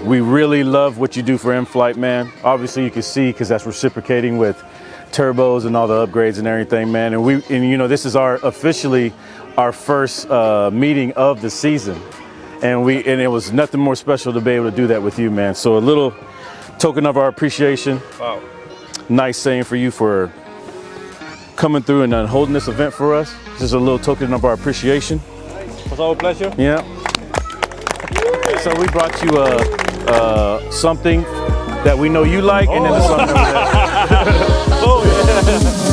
We really love what you do for in-flight, man. Obviously, you can see because that's reciprocating with turbos and all the upgrades and everything, man. And you know, this is officially our first meeting of the season, and it was nothing more special to be able to do that with you, man. So a little token of our appreciation. Wow. Nice saying for you for coming through and holding this event for us. Just a little token of our appreciation. It was our pleasure. Yeah. So we brought you something that we know you like, and then something that. Oh yeah.